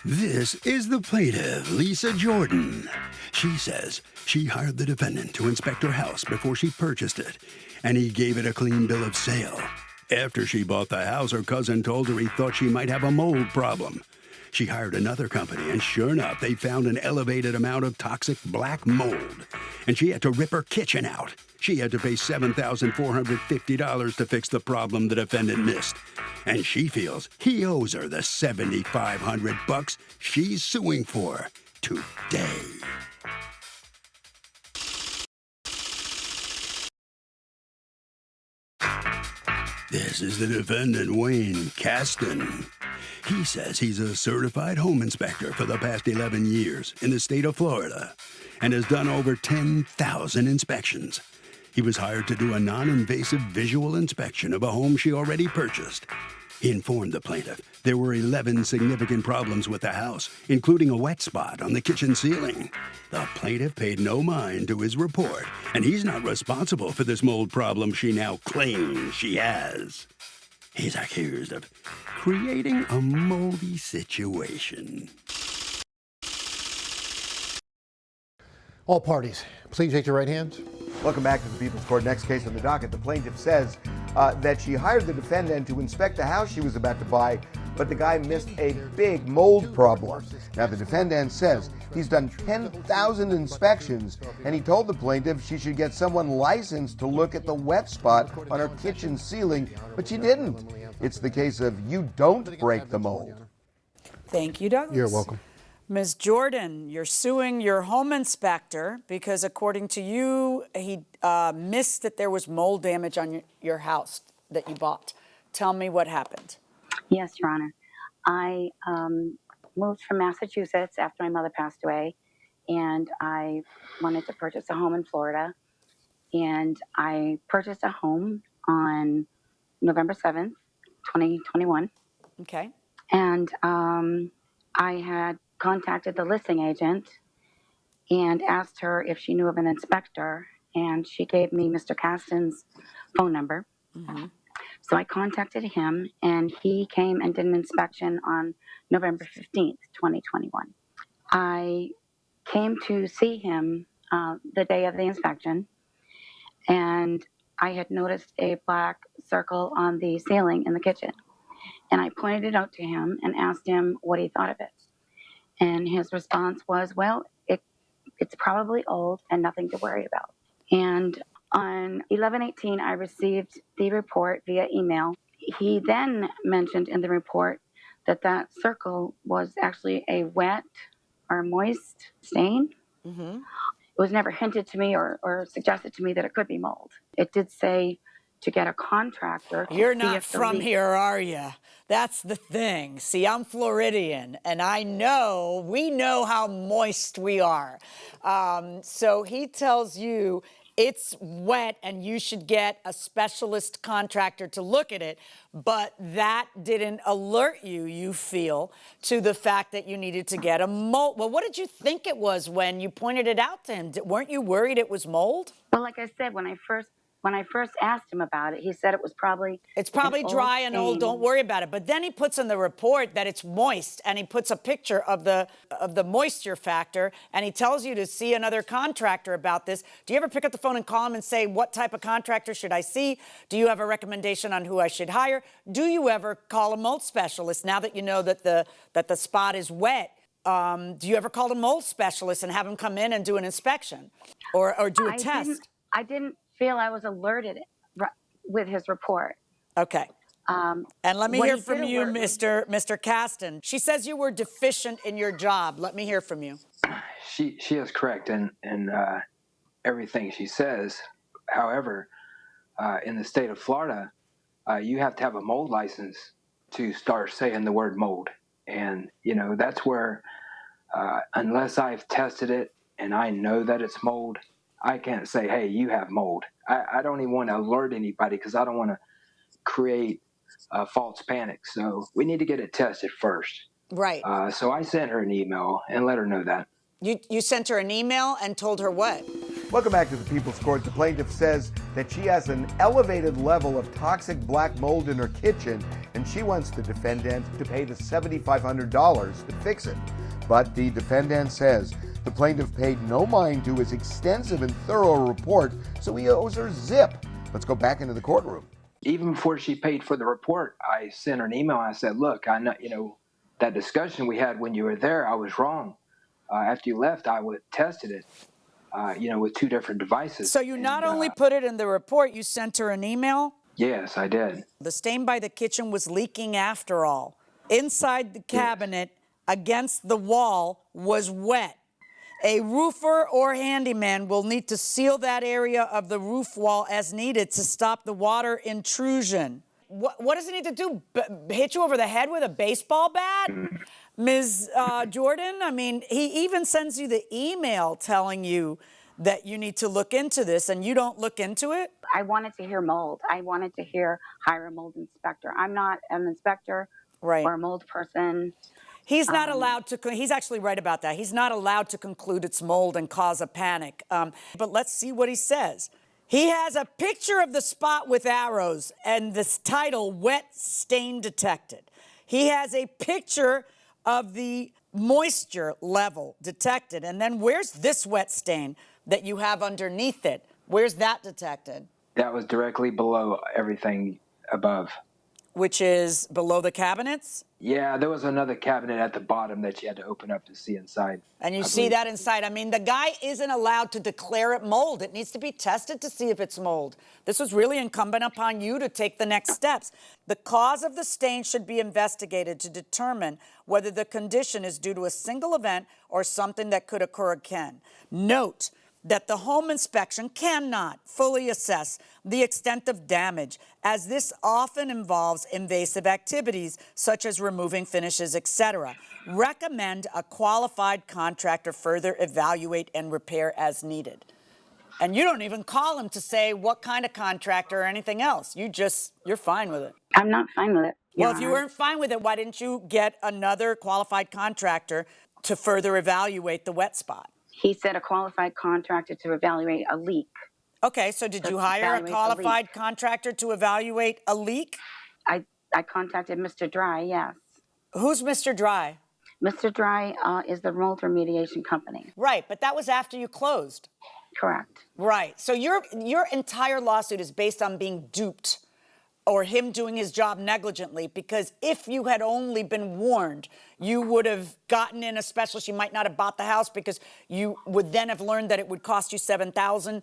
This is the plaintiff, Lisa Jordan. She says she hired the defendant to inspect her house before she purchased it, and he gave it a clean bill of sale. After she bought the house, her cousin told her he thought she might have a mold problem. She hired another company, and sure enough, they found an elevated amount of toxic black mold. And she had to rip her kitchen out. She had to pay $7,450 to fix the problem the defendant missed. And she feels he owes her the $7,500 she's suing for today. This is the defendant, Wayne Caston. He says he's a certified home inspector for the past 11 years in the state of Florida and has done over 10,000 inspections. He was hired to do a non-invasive visual inspection of a home she already purchased. He informed the plaintiff there were 11 significant problems with the house, including a wet spot on the kitchen ceiling. The plaintiff paid no mind to his report, and he's not responsible for this mold problem she now claims she has. He's accused of creating a moldy situation. All parties, please raise your right hands. Welcome back to the People's Court. Next case on the docket. The plaintiff says that she hired the defendant to inspect the house she was about to buy, but the guy missed a big mold problem. Now, the defendant says he's done 10,000 inspections, and he told the plaintiff she should get someone licensed to look at the wet spot on her kitchen ceiling, but she didn't. It's the case of you don't break the mold. Thank you, Douglas. You're welcome. Ms. Jordan, you're suing your home inspector because, according to you, he missed that there was mold damage on your house that you bought. Tell me what happened. Yes, Your Honor. I moved from Massachusetts after my mother passed away, and I wanted to purchase a home in Florida. And I purchased a home on November 7th, 2021. Okay. And I had contacted the listing agent and asked her if she knew of an inspector, and she gave me Mr. Caston's phone number. Mm-hmm. So I contacted him, and he came and did an inspection on November 15th, 2021. I came to see him the day of the inspection, and I had noticed a black circle on the ceiling in the kitchen. And I pointed it out to him and asked him what he thought of it. And his response was, well, it's probably old and nothing to worry about. And on 11/18, I received the report via email. He then mentioned in the report that that circle was actually a wet or moist stain. Mm-hmm. It was never hinted to me or suggested to me that it could be mold. It did say to get a contractor. You're not from here, are you? That's the thing. See, I'm Floridian, and we know how moist we are. So he tells you it's wet and you should get a specialist contractor to look at it, but that didn't alert you, you feel, to the fact that you needed to get a mold. Well, what did you think it was when you pointed it out to him? Weren't you worried it was mold? Well, like I said, when I first asked him about it, he said it was probably... It's probably dry and old, don't worry about it. But then he puts in the report that it's moist, and he puts a picture of the moisture factor, and he tells you to see another contractor about this. Do you ever pick up the phone and call him and say, what type of contractor should I see? Do you have a recommendation on who I should hire? Do you ever call a mold specialist now that you know that the spot is wet? Do you ever call a mold specialist and have him come in and do an inspection or do a test? I didn't feel I was alerted with his report. Okay. And let me hear from you, Mr. Caston. She says you were deficient in your job. Let me hear from you. She is correct in everything she says. However, in the state of Florida, you have to have a mold license to start saying the word mold. And, that's where, unless I've tested it and I know that it's mold, I can't say, hey, you have mold. I don't even want to alert anybody because I don't want to create false panic. So we need to get it tested first. Right. So I sent her an email and let her know that. You sent her an email and told her what? Welcome back to the People's Court. The plaintiff says that she has an elevated level of toxic black mold in her kitchen, and she wants the defendant to pay the $7,500 to fix it. But the defendant says the plaintiff paid no mind to his extensive and thorough report, so he owes her zip. Let's go back into the courtroom. Even before she paid for the report, I sent her an email. I said, look, I know, that discussion we had when you were there, I was wrong. After you left, I tested it, with two different devices. So you not only put it in the report, you sent her an email? Yes, I did. The stain by the kitchen was leaking after all. Inside the cabinet, against the wall, was wet. A roofer or handyman will need to seal that area of the roof wall as needed to stop the water intrusion. What does he need to do? Hit you over the head with a baseball bat? Ms. Jordan, I mean, he even sends you the email telling you that you need to look into this, and you don't look into it? I wanted to hear mold. I wanted to hear hire a mold inspector. I'm not an inspector or a mold person. He's not allowed to, he's actually right about that. He's not allowed to conclude it's mold and cause a panic. But let's see what he says. He has a picture of the spot with arrows and this title, Wet Stain Detected. He has a picture of the moisture level detected. And then where's this wet stain that you have underneath it? Where's that detected? That was directly below everything above. Which is below the cabinets? Yeah, there was another cabinet at the bottom that you had to open up to see inside. And you see that inside. I mean, the guy isn't allowed to declare it mold. It needs to be tested to see if it's mold. This was really incumbent upon you to take the next steps. The cause of the stain should be investigated to determine whether the condition is due to a single event or something that could occur again. Note that the home inspection cannot fully assess the extent of damage, as this often involves invasive activities such as removing finishes, etc. Recommend a qualified contractor further evaluate and repair as needed. And you don't even call him to say what kind of contractor or anything else. You're fine with it. I'm not fine with it. Well, if you weren't fine with it, why didn't you get another qualified contractor to further evaluate the wet spot? He said a qualified contractor to evaluate a leak. Okay, so did you hire a qualified contractor to evaluate a leak? I contacted Mr. Dry, yes. Who's Mr. Dry? Mr. Dry is the mold remediation company. Right, but that was after you closed. Correct. Right, so your entire lawsuit is based on being duped or him doing his job negligently, because if you had only been warned, you would have gotten in a specialist. You might not have bought the house because you would then have learned that it would cost you $7,000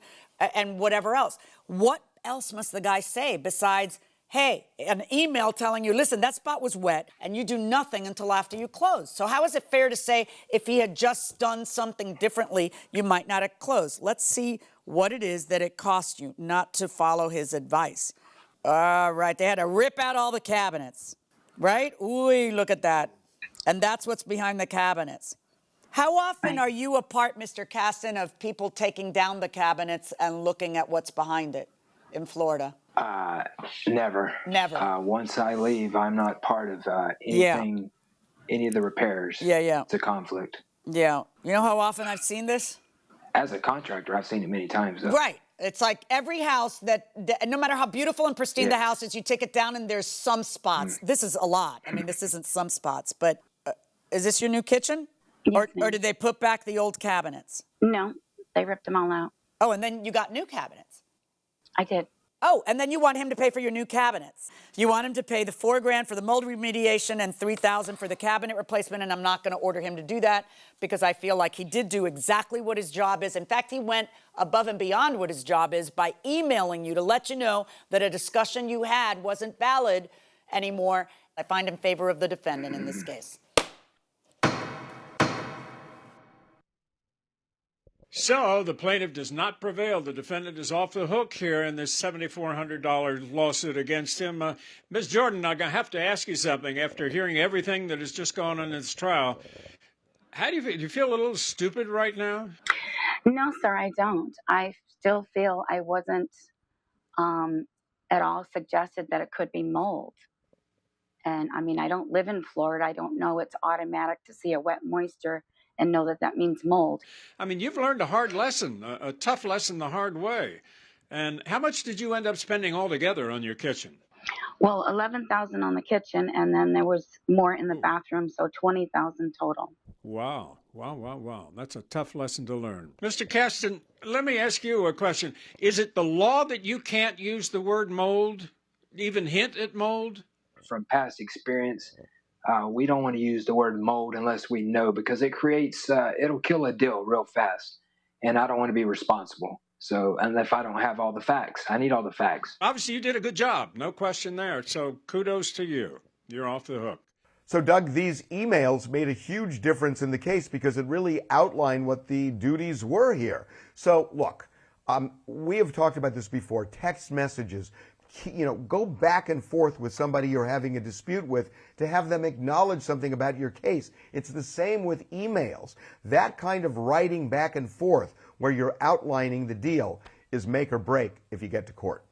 and whatever else. What else must the guy say besides, hey, an email telling you, listen, that spot was wet, and you do nothing until after you close? So how is it fair to say if he had just done something differently, you might not have closed? Let's see what it is that it cost you not to follow his advice. All right, they had to rip out all the cabinets, right? Ooh, look at that. And that's what's behind the cabinets. How often are you a part, Mr. Caston, of people taking down the cabinets and looking at what's behind it in Florida? Never. Never. Once I leave, I'm not part of anything, any of the repairs. Yeah. It's a conflict. Yeah. You know how often I've seen this? As a contractor, I've seen it many times, though. Right. It's like every house that no matter how beautiful and pristine the house is, you take it down and there's some spots. This is a lot. I mean, this isn't some spots, but is this your new kitchen? Yes, or did they put back the old cabinets? No, they ripped them all out. Oh, and then you got new cabinets. I did. Oh, and then you want him to pay for your new cabinets. You want him to pay the $4,000 for the mold remediation and $3,000 for the cabinet replacement, and I'm not going to order him to do that because I feel like he did do exactly what his job is. In fact, he went above and beyond what his job is by emailing you to let you know that a discussion you had wasn't valid anymore. I find in favor of the defendant in this case. So the plaintiff does not prevail. The defendant is off the hook here in this $7,400 lawsuit against him. Ms. Jordan, I'm going to have to ask you something after hearing everything that has just gone on in this trial. How do you feel? Do you feel a little stupid right now? No, sir, I don't. I still feel I wasn't at all suggested that it could be mold. And I mean, I don't live in Florida. I don't know it's automatic to see a wet moisture and know that that means mold. I mean, you've learned a hard lesson, a tough lesson the hard way. And how much did you end up spending altogether on your kitchen? Well, $11,000 on the kitchen, and then there was more in the bathroom, so $20,000 total. Wow. That's a tough lesson to learn. Mr. Kasten, let me ask you a question. Is it the law that you can't use the word mold, even hint at mold? From past experience, we don't want to use the word mold unless we know, because it creates, it'll kill a deal real fast. And I don't want to be responsible. So, and if I don't have all the facts, I need all the facts. Obviously, you did a good job. No question there. So kudos to you. You're off the hook. So, Doug, these emails made a huge difference in the case because it really outlined what the duties were here. So, look, we have talked about this before. Text messages, go back and forth with somebody you're having a dispute with to have them acknowledge something about your case. It's the same with emails. That kind of writing back and forth where you're outlining the deal is make or break if you get to court.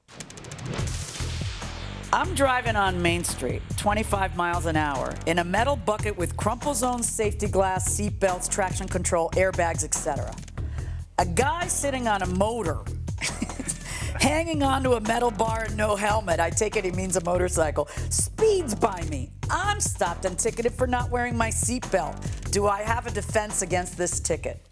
I'm driving on Main Street, 25 miles an hour, in a metal bucket with crumple zone safety glass, seat belts, traction control, airbags, etc. A guy sitting on a motor, hanging onto a metal bar and no helmet, I take it he means a motorcycle, speeds by me. I'm stopped and ticketed for not wearing my seatbelt. Do I have a defense against this ticket?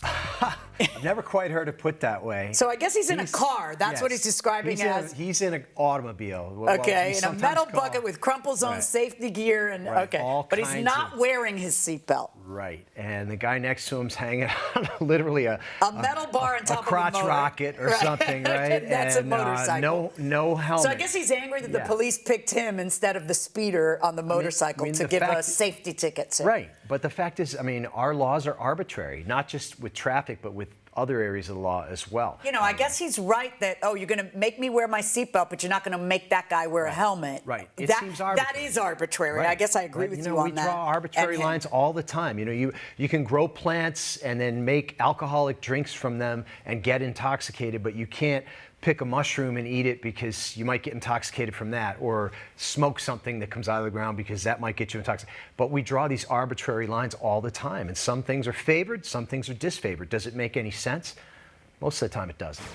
I've never quite heard it put that way. So I guess he's in a car. That's what he's describing as. He's in an automobile. Okay, in a metal bucket with crumple zone safety gear and but he's not wearing his seatbelt. Right, and the guy next to him's hanging on literally a metal bar on top of a crotch motor. rocket or something, right? That's a motorcycle. No helmet. So I guess he's angry that the police picked him instead of the speeder on the motorcycle to give a safety ticket to. Right, but the fact is, our laws are arbitrary, not just with traffic, but with other areas of the law as well. I guess he's right that, you're going to make me wear my seatbelt, but you're not going to make that guy wear a helmet. Right. It seems arbitrary. That is arbitrary. Right. I guess I agree with you on that. We draw arbitrary lines all the time. You can grow plants and then make alcoholic drinks from them and get intoxicated, but you can't pick a mushroom and eat it because you might get intoxicated from that, or smoke something that comes out of the ground because that might get you intoxicated. But we draw these arbitrary lines all the time, and some things are favored, some things are disfavored. Does it make any sense? Most of the time it doesn't.